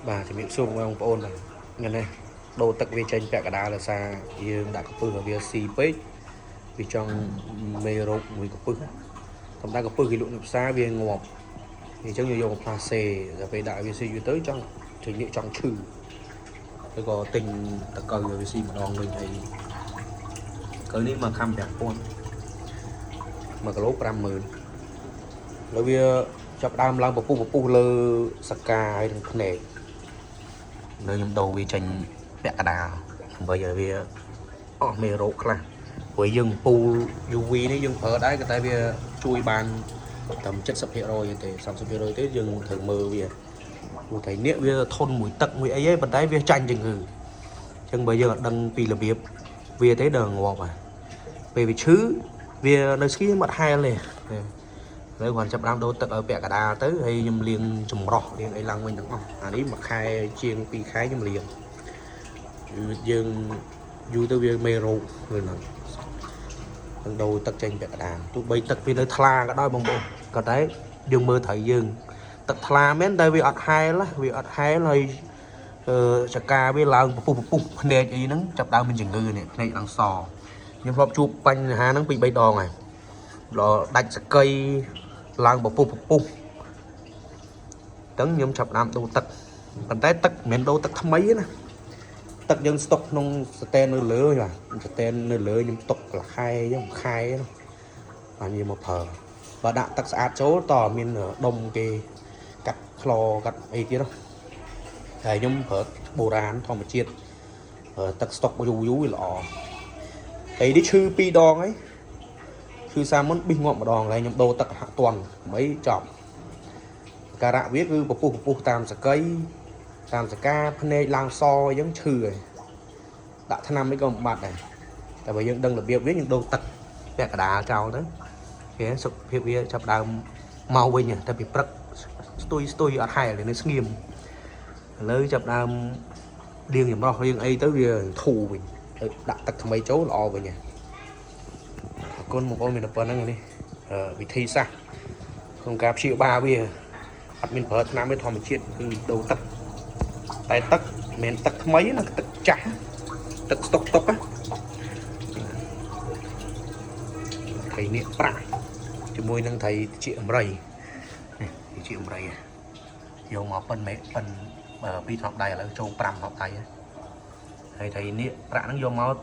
bà chỉ miệng xuông ông ôn này nghe này đồ tật về tranh bẹ cả đá là xa dương đã có pư ở bia xì pết vì trong mê rộng vì có pư thầm ta có pư cái lụn xa về ngọt thì trong nhiều dùng pha xề rồi về đại về xì tới trong thì nhị trong trừ cái có tình tật cầu rồi về xì mà đòn người này cái này mà khăm đẹp con mà cái lốp 50,000 แล้วវាចាប់ដើមឡើងពពុះលើសកាហើយនឹងភ្នែកនៅខ្ញុំដូរវាចេញពាក់កដាលដើម្បីឲ្យវាអស់មេរោគខ្លះព្រោះយើងពូ UV នេះយើងប្រើដែរតែវាជួយបានត្រឹម 70% ទេ 30% ទេយើងត្រូវមើលវាព្រោះតែនេះវាធន់មួយទឹកមួយអីហ្នឹងប៉ុន្តែវាចាញ់ជំងឺអញ្ចឹងបើយើងអត់ដឹងពីរបៀបវាទេដល់ងាប់ហើយពេលវាឈឺវានៅស្គីមិនអត់ហែលទេលើគាត់ចាប់ដើមដូរទឹកឲ្យពាក់កដាលទៅហើយខ្ញុំលាងចម្រោះលាងអីឡើងវិញទាំងអស់អានេះមួយខែជាង2ខែខ្ញុំលាងយើងយូរទៅវាមេរោគលើហ្នឹងនឹងដូរទឹកចេញពាក់កដាលទោះបីទឹកវានៅថ្លាក៏ដោយបងប្អូនក៏តែយើងមើលត្រូវយើងទឹកថ្លាមែនតែវាអត់ហែលវាអត់ហែលហើយចកាវាឡើងពពុះភ្នែកអីហ្នឹងចាប់ដើមមានជំងឺនេះភ្នែកឡើងសខ្ញុំធ្លាប់ជួបបញ្ហាហ្នឹងពី3ដងហើយដាច់សកៃឡើងពពុះទាំងខ្ញុំចាប់ដើមដូរទឹកប៉ុន្តែទឹកមិនមែនដូរទឹកថ្មីទេណាទឹកយើងស្តុកក្នុងស្តែននៅលើបាទស្តែននៅលើខ្ញុំទុកមួយខែបាទយើងមកប្រើបើដាក់ទឹកស្អាតចូលតមានដុំគេកាត់ខ្លកាត់អីទៀតហើយខ្ញុំប្រើបុរាណធម្មជាតិទឹកស្តុកយូរវាល្អហើយនេះឈឺ2ដងហើយគឺសាមុនប៊ីសងាប់ម្ដងហើយខ្ញុំដូរទឹកហាក់តន់មិនចប់ការៈវាគឺពពុះតាមសកៃតាមសកាភ្នែកឡើងសអញ្ចឹងឈឺហើយដាក់ថ្នាំនេះក៏មិនបាត់ដែរតែបើយើងដឹងរបៀបវាយើងដូរទឹកពាក់កដាលចោលទៅគេសុខភាពវាចាប់ដើមមកវិញតែពីព្រឹកស្ទុយអត់ហែលនៅស្ងៀមឥឡូវចាប់ដើមលាងចម្រោះលាងអីទៅវាធូរវិញទៅដាក់ទឹកថ្មីចូលល្អវិញអរគុណបងប្អូនមានតែប៉ុណ្្នឹងនេះវិធីសាស្ត្រក្នុងការព្យាបាលវាអត់មានប្រើថ្នាំទេធម្មជាតិគឺដូរទឹកតែទឹកមិនមែនទឹកថ្មីណាទឹកចាស់ទឹកស្តុកណាថៃនេះប្រាក់ជាមួយនឹងថៃជាអមរៃនេះជាអមរៃយកមកប៉ិនមេប៉ិនពីថប់ដៃឥឡូវចូល5ថប់ដៃហើយថៃនេះប្រាក់ហ្នឹងយកមក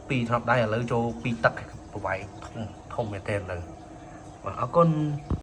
ពីថប់ដៃឥឡូវចូល2ទឹកប្រវាយធំមែនទែនទៅបាទអរគុណ